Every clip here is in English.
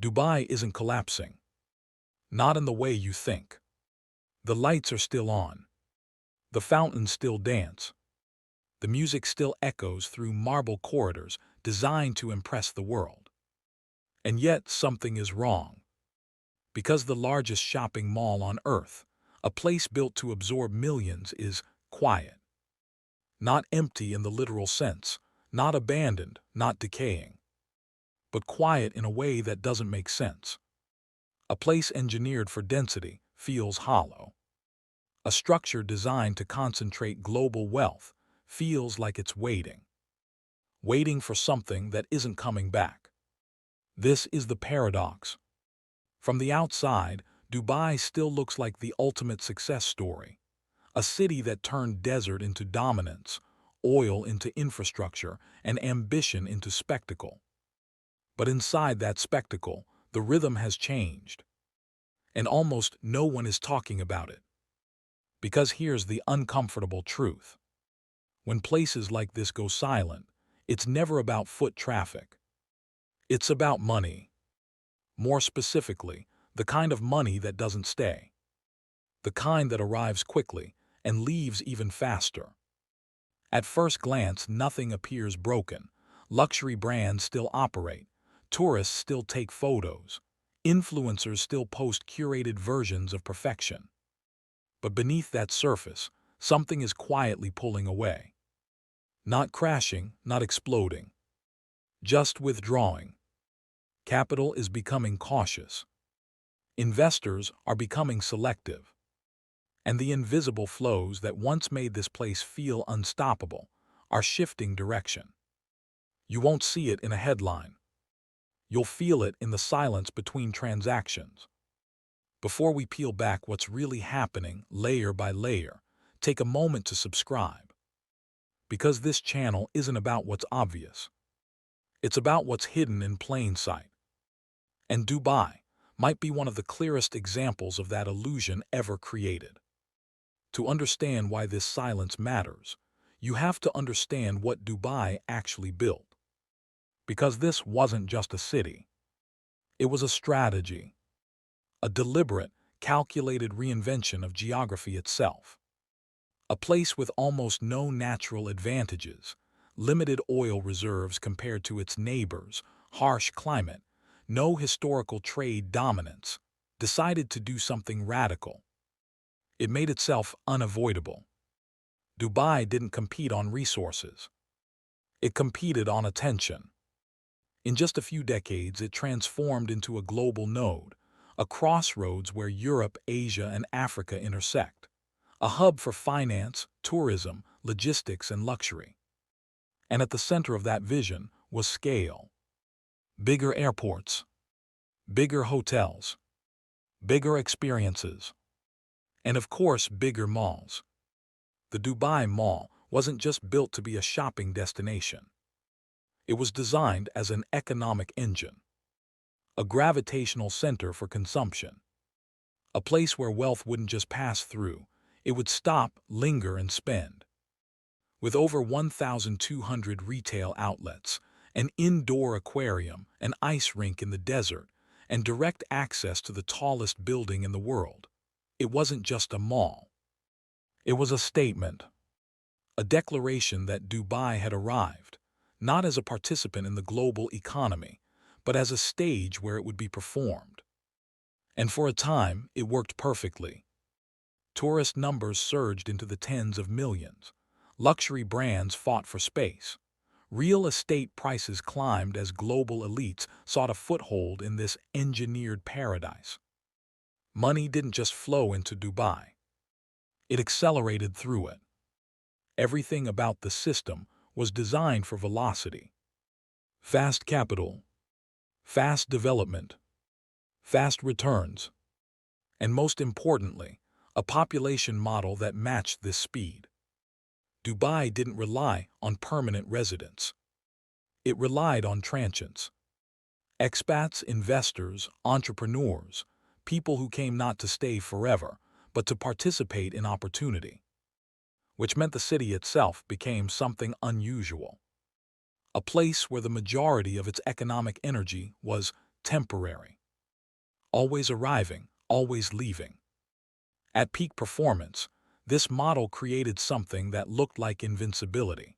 Dubai isn't collapsing. Not in the way you think. The lights are still on. The fountains still dance. The music still echoes through marble corridors designed to impress the world. And yet something is wrong. Because the largest shopping mall on Earth, a place built to absorb millions, is quiet. Not empty in the literal sense, not abandoned, not decaying, but quiet in a way that doesn't make sense. A place engineered for density feels hollow. A structure designed to concentrate global wealth feels like it's waiting for something that isn't coming back. This is the paradox. From the outside, Dubai still looks like the ultimate success story. A city that turned desert into dominance, oil into infrastructure, and ambition into spectacle. But inside that spectacle, the rhythm has changed. And almost no one is talking about it. Because here's the uncomfortable truth. When places like this go silent, it's never about foot traffic. It's about money. More specifically, the kind of money that doesn't stay. The kind that arrives quickly and leaves even faster. At first glance, nothing appears broken. Luxury brands still operate. Tourists still take photos. Influencers still post curated versions of perfection. But beneath that surface, something is quietly pulling away. Not crashing, not exploding. Just withdrawing. Capital is becoming cautious. Investors are becoming selective. And the invisible flows that once made this place feel unstoppable are shifting direction. You won't see it in a headline. You'll feel it in the silence between transactions. Before we peel back what's really happening layer by layer, take a moment to subscribe. Because this channel isn't about what's obvious. It's about what's hidden in plain sight. And Dubai might be one of the clearest examples of that illusion ever created. To understand why this silence matters, you have to understand what Dubai actually built. Because this wasn't just a city. It was a strategy. A deliberate, calculated reinvention of geography itself. A place with almost no natural advantages, limited oil reserves compared to its neighbors, harsh climate, no historical trade dominance, decided to do something radical. It made itself unavoidable. Dubai didn't compete on resources. It competed on attention. In just a few decades, it transformed into a global node, a crossroads where Europe, Asia, and Africa intersect. A hub for finance, tourism, logistics, and luxury. And at the center of that vision was scale. Bigger airports, bigger hotels, bigger experiences, and of course, bigger malls. The Dubai Mall wasn't just built to be a shopping destination. It was designed as an economic engine, a gravitational center for consumption, a place where wealth wouldn't just pass through, it would stop, linger, and spend. With over 1,200 retail outlets, an indoor aquarium, an ice rink in the desert, and direct access to the tallest building in the world, it wasn't just a mall. It was a statement, a declaration that Dubai had arrived, not as a participant in the global economy, but as a stage where it would be performed. And for a time, it worked perfectly. Tourist numbers surged into the tens of millions. Luxury brands fought for space. Real estate prices climbed as global elites sought a foothold in this engineered paradise. Money didn't just flow into Dubai. It accelerated through it. Everything about the system was designed for velocity. Fast capital, fast development, fast returns, and most importantly, a population model that matched this speed. Dubai didn't rely on permanent residents. It relied on transients. Expats, investors, entrepreneurs, people who came not to stay forever, but to participate in opportunity. Which meant the city itself became something unusual. A place where the majority of its economic energy was temporary. always arriving, always leaving. At peak performance, this model created something that looked like invincibility.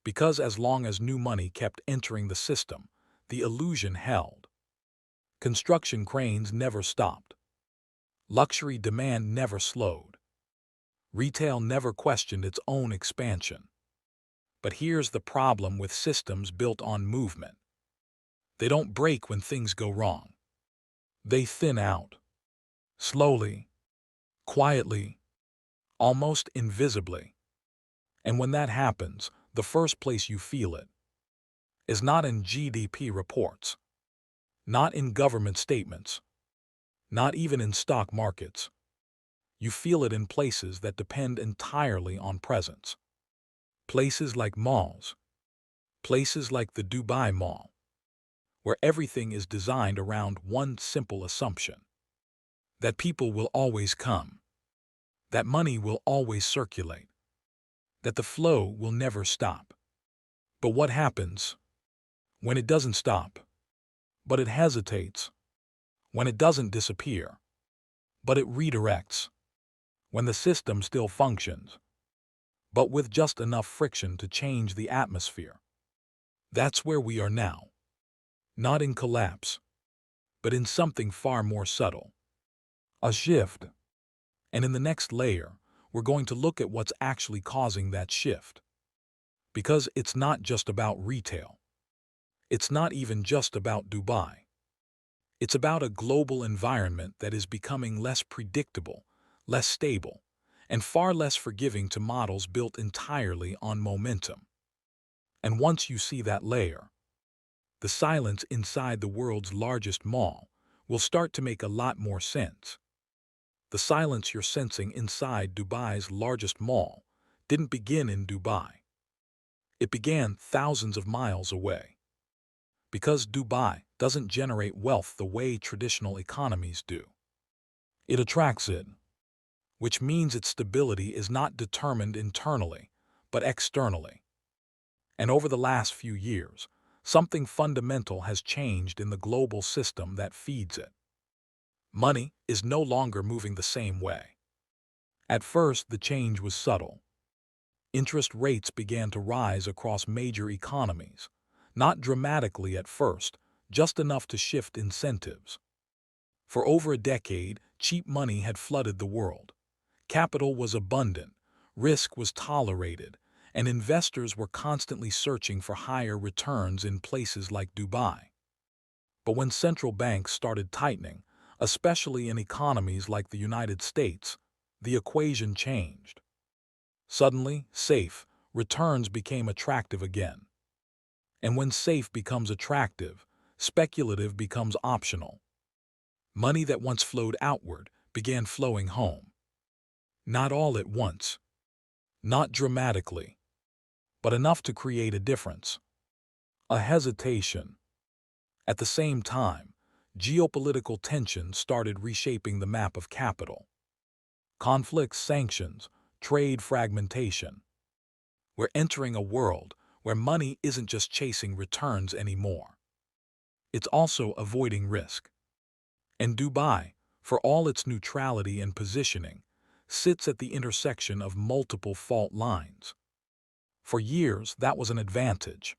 Because as long as new money kept entering the system, the illusion held. Construction cranes never stopped. Luxury demand never slowed. Retail never questioned its own expansion. But here's the problem with systems built on movement. They don't break when things go wrong. They thin out. Slowly, quietly, almost invisibly. And when that happens, the first place you feel it is not in GDP reports, not in government statements, not even in stock markets. You feel it in places that depend entirely on presence. Places like malls, places like the Dubai Mall, where everything is designed around one simple assumption: that people will always come, that money will always circulate, that the flow will never stop. But what happens when it doesn't stop, but it hesitates? When it doesn't disappear, but it redirects? When the system still functions, but with just enough friction to change the atmosphere? That's where we are now. Not in collapse, but in something far more subtle. A shift. And in the next layer, we're going to look at what's actually causing that shift. Because it's not just about retail. It's not even just about Dubai. It's about a global environment that is becoming less predictable, less stable, and far less forgiving to models built entirely on momentum. And once you see that layer, the silence inside the world's largest mall will start to make a lot more sense. The silence you're sensing inside Dubai's largest mall didn't begin in Dubai. It began thousands of miles away. Because Dubai doesn't generate wealth the way traditional economies do. It attracts it, which means its stability is not determined internally, but externally. And over the last few years, something fundamental has changed in the global system that feeds it. Money is no longer moving the same way. At first, the change was subtle. Interest rates began to rise across major economies, not dramatically at first, just enough to shift incentives. For over a decade, cheap money had flooded the world. Capital was abundant, risk was tolerated, and investors were constantly searching for higher returns in places like Dubai. But when central banks started tightening, especially in economies like the United States, the equation changed. Suddenly, safe returns became attractive again. And when safe becomes attractive, speculative becomes optional. Money that once flowed outward began flowing home. Not all at once, not dramatically, but enough to create a difference. A hesitation. At the same time, geopolitical tensions started reshaping the map of capital. Conflicts, sanctions, trade fragmentation. We're entering a world where money isn't just chasing returns anymore. It's also avoiding risk. And Dubai, for all its neutrality and positioning, sits at the intersection of multiple fault lines. For years, that was an advantage.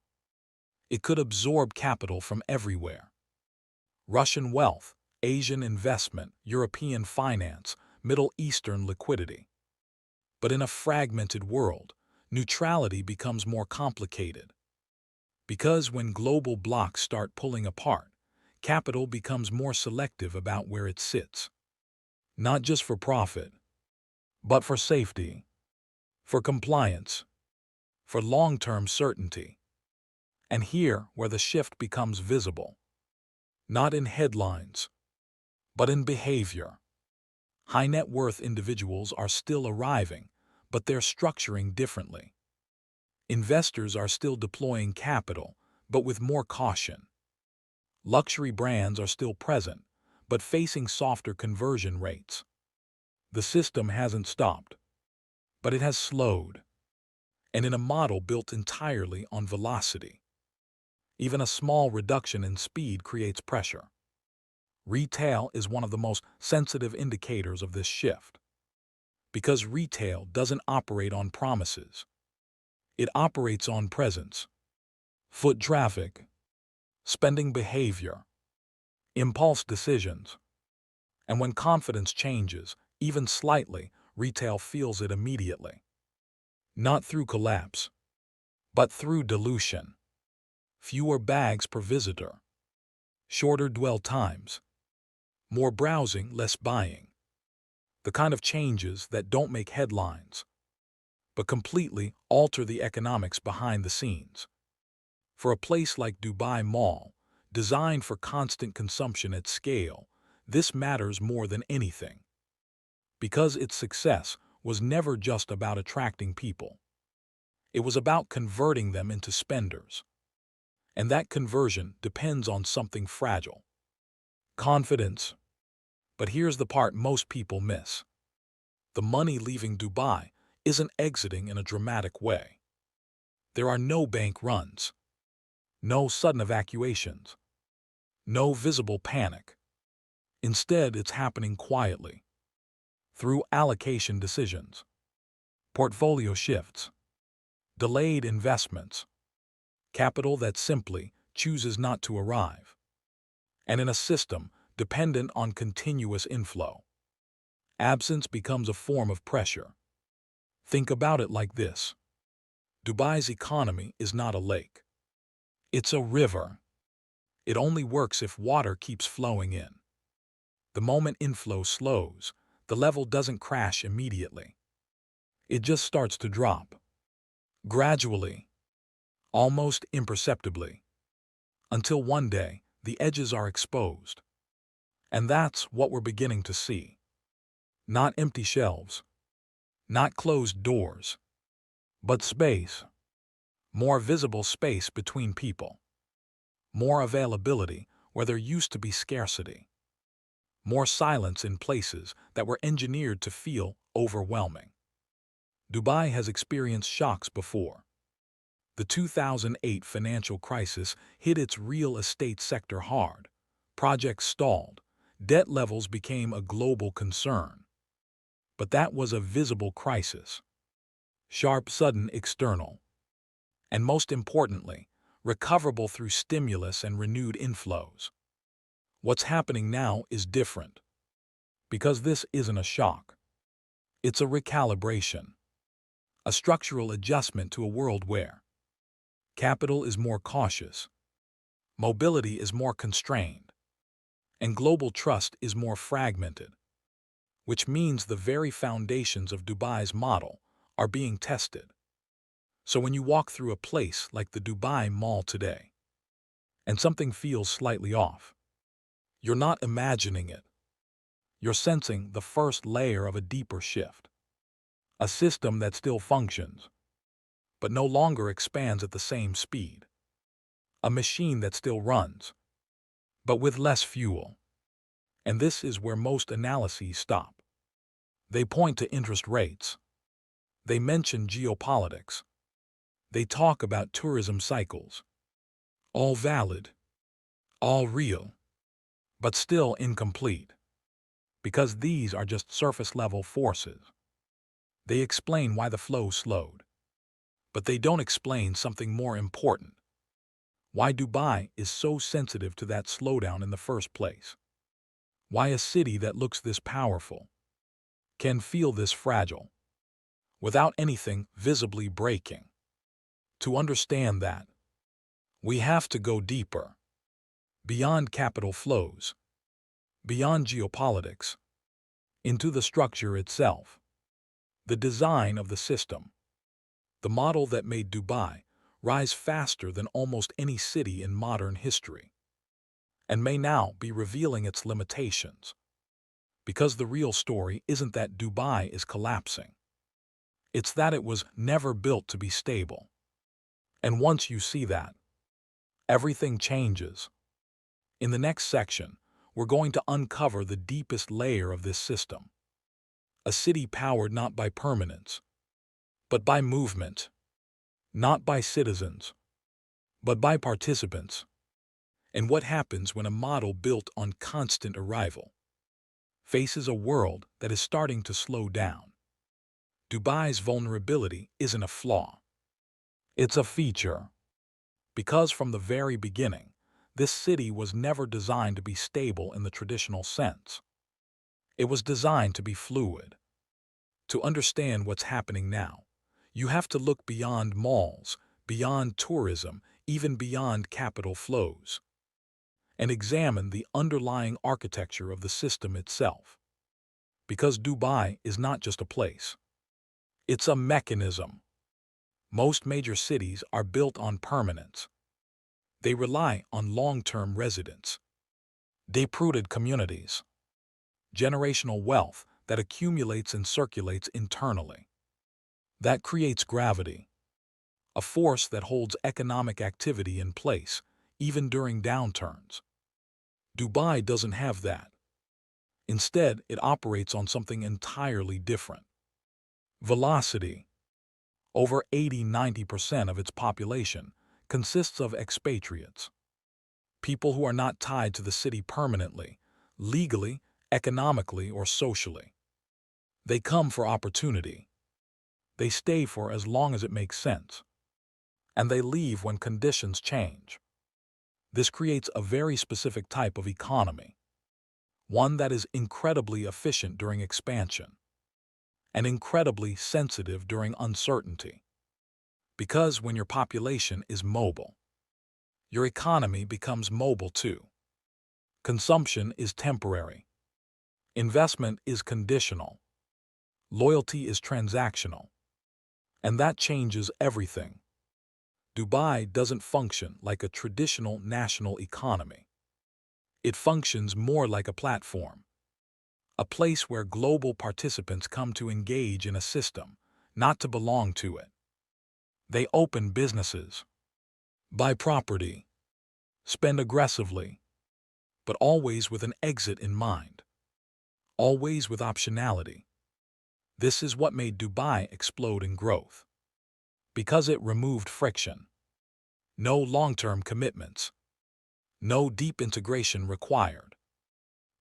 It could absorb capital from everywhere. Russian wealth, Asian investment, European finance, Middle Eastern liquidity. But in a fragmented world, neutrality becomes more complicated. Because when global blocs start pulling apart, capital becomes more selective about where it sits. Not just for profit, but for safety, for compliance, for long-term certainty. And here where the shift becomes visible. Not in headlines, but in behavior. High net worth individuals are still arriving, but they're structuring differently. Investors are still deploying capital, but with more caution. Luxury brands are still present, but facing softer conversion rates. The system hasn't stopped, but it has slowed. And in a model built entirely on velocity, even a small reduction in speed creates pressure. Retail is one of the most sensitive indicators of this shift, because retail doesn't operate on promises. It operates on presence, foot traffic, spending behavior, impulse decisions. And when confidence changes, even slightly, retail feels it immediately. Not through collapse, but through dilution. Fewer bags per visitor, shorter dwell times, more browsing, less buying. The kind of changes that don't make headlines, but completely alter the economics behind the scenes. For a place like Dubai Mall, designed for constant consumption at scale, this matters more than anything. Because its success was never just about attracting people. It was about converting them into spenders. And that conversion depends on something fragile: confidence. But here's the part most people miss. The money leaving Dubai isn't exiting in a dramatic way. There are no bank runs, no sudden evacuations, no visible panic. Instead, it's happening quietly, through allocation decisions, portfolio shifts, delayed investments, capital that simply chooses not to arrive, and in a system dependent on continuous inflow. Absence becomes a form of pressure. Think about it like this. Dubai's economy is not a lake. It's a river. It only works if water keeps flowing in. The moment inflow slows, the level doesn't crash immediately. It just starts to drop. Gradually, almost imperceptibly, until one day the edges are exposed. And that's what we're beginning to see. Not empty shelves, not closed doors, but space. More visible space between people. More availability where there used to be scarcity. More silence in places that were engineered to feel overwhelming. Dubai has experienced shocks before. The 2008 financial crisis hit its real estate sector hard. Projects stalled. Debt levels became a global concern. But that was a visible crisis. Sharp, sudden, external. And most importantly, recoverable through stimulus and renewed inflows. What's happening now is different. Because this isn't a shock. It's a recalibration. A structural adjustment to a world where capital is more cautious, mobility is more constrained, and global trust is more fragmented, which means the very foundations of Dubai's model are being tested. So when you walk through a place like the Dubai Mall today, and something feels slightly off, you're not imagining it. You're sensing the first layer of a deeper shift. A system that still functions, but no longer expands at the same speed. A machine that still runs, but with less fuel. And this is where most analyses stop. They point to interest rates. They mention geopolitics. They talk about tourism cycles. All valid, all real, but still incomplete. Because these are just surface-level forces. They explain why the flow slowed. But they don't explain something more important. Why Dubai is so sensitive to that slowdown in the first place. Why a city that looks this powerful can feel this fragile, without anything visibly breaking. To understand that, we have to go deeper, beyond capital flows, beyond geopolitics, into the structure itself, the design of the system, the model that made Dubai rise faster than almost any city in modern history, and may now be revealing its limitations. Because the real story isn't that Dubai is collapsing. It's that it was never built to be stable. And once you see that, everything changes. In the next section, we're going to uncover the deepest layer of this system. A city powered not by permanence, but by movement. Not by citizens, but by participants. And what happens when a model built on constant arrival faces a world that is starting to slow down? Dubai's vulnerability isn't a flaw. It's a feature. Because from the very beginning, this city was never designed to be stable in the traditional sense. It was designed to be fluid. To understand what's happening now, you have to look beyond malls, beyond tourism, even beyond capital flows, and examine the underlying architecture of the system itself. Because Dubai is not just a place. It's a mechanism. Most major cities are built on permanence. They rely on long-term residents, deep-rooted communities, generational wealth that accumulates and circulates internally. That creates gravity, a force that holds economic activity in place, even during downturns. Dubai doesn't have that. Instead, it operates on something entirely different. Velocity. Over 80–90% of its population consists of expatriates, people who are not tied to the city permanently, legally, economically, or socially. They come for opportunity. They stay for as long as it makes sense. And they leave when conditions change. This creates a very specific type of economy, one that is incredibly efficient during expansion and incredibly sensitive during uncertainty. Because when your population is mobile, your economy becomes mobile too. Consumption is temporary. Investment is conditional. Loyalty is transactional. And that changes everything. Dubai doesn't function like a traditional national economy. It functions more like a platform, a place where global participants come to engage in a system, not to belong to it. They open businesses, buy property, spend aggressively, but always with an exit in mind, always with optionality. This is what made Dubai explode in growth. Because it removed friction. No long-term commitments. No deep integration required.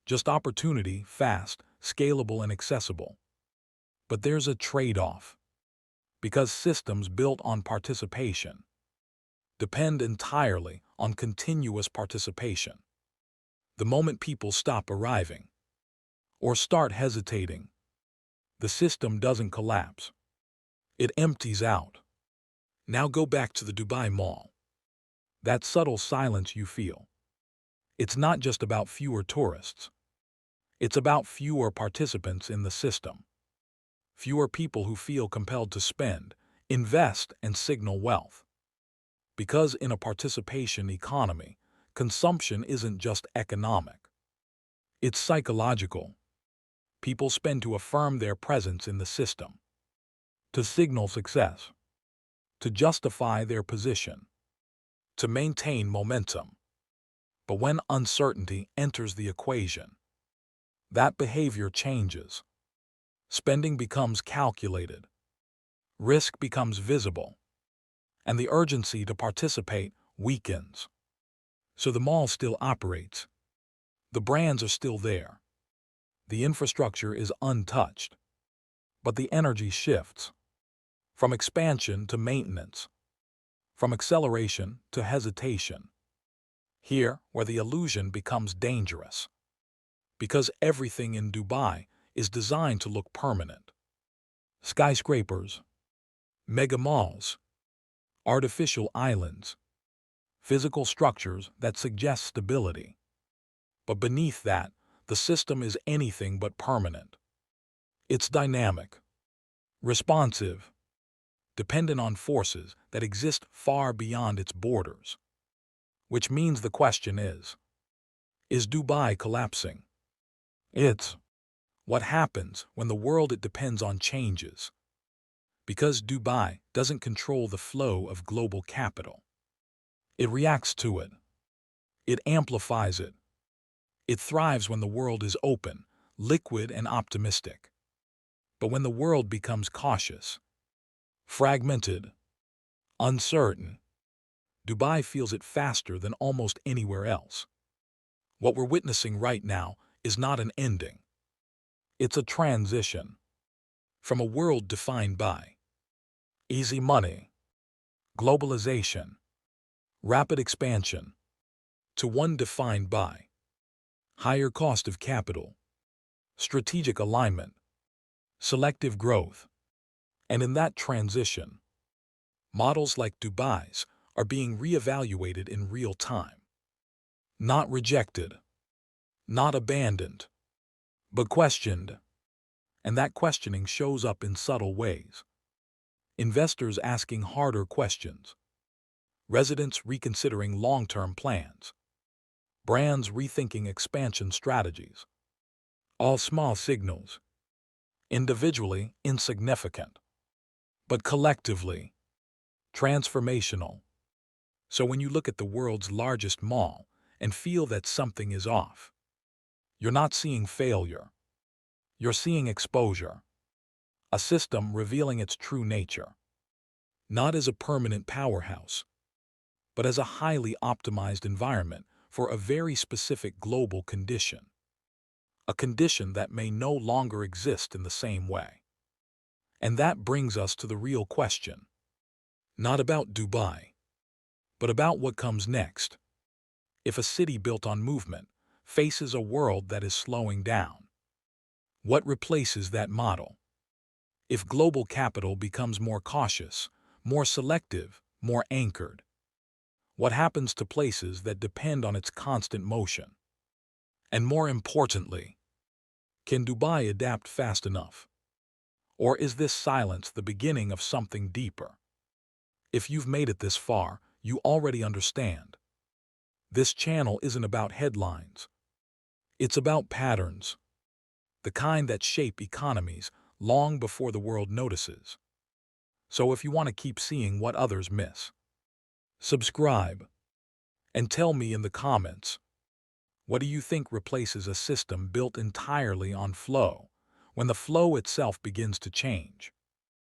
Just opportunity, fast, scalable, and accessible. But there's a trade-off. Because systems built on participation depend entirely on continuous participation. The moment people stop arriving or start hesitating, the system doesn't collapse. It empties out. Now go back to the Dubai Mall. That subtle silence you feel. It's not just about fewer tourists. It's about fewer participants in the system. Fewer people who feel compelled to spend, invest, and signal wealth. Because in a participation economy, consumption isn't just economic. It's psychological. People spend to affirm their presence in the system, to signal success, to justify their position, to maintain momentum. But when uncertainty enters the equation, that behavior changes. Spending becomes calculated, risk becomes visible, and the urgency to participate weakens. So the mall still operates. The brands are still there. The infrastructure is untouched. But the energy shifts from expansion to maintenance, from acceleration to hesitation. Here, where the illusion becomes dangerous. Because everything in Dubai is designed to look permanent. Skyscrapers, mega malls, artificial islands, physical structures that suggest stability. But beneath that, the system is anything but permanent. It's dynamic, responsive, dependent on forces that exist far beyond its borders. Which means the question is Dubai collapsing? It's what happens when the world it depends on changes. Because Dubai doesn't control the flow of global capital. It reacts to it. It amplifies it. It thrives when the world is open, liquid, and optimistic. But when the world becomes cautious, fragmented, uncertain, Dubai feels it faster than almost anywhere else. What we're witnessing right now is not an ending. It's a transition from a world defined by easy money, globalization, rapid expansion, to one defined by higher cost of capital, strategic alignment, selective growth. And in that transition, models like Dubai's are being reevaluated in real time. Not rejected, not abandoned, but questioned. And that questioning shows up in subtle ways. Investors asking harder questions, residents reconsidering long-term plans, brands rethinking expansion strategies. All small signals, individually insignificant, but collectively transformational. So when you look at the world's largest mall and feel that something is off, you're not seeing failure. You're seeing exposure, a system revealing its true nature, not as a permanent powerhouse, but as a highly optimized environment for a very specific global condition, a condition that may no longer exist in the same way. And that brings us to the real question, not about Dubai, but about what comes next. If a city built on movement faces a world that is slowing down, what replaces that model? If global capital becomes more cautious, more selective, more anchored, what happens to places that depend on its constant motion? And more importantly, can Dubai adapt fast enough? Or is this silence the beginning of something deeper? If you've made it this far, you already understand. This channel isn't about headlines. It's about patterns, the kind that shape economies long before the world notices. So if you want to keep seeing what others miss, subscribe and tell me in the comments, what do you think replaces a system built entirely on flow when the flow itself begins to change?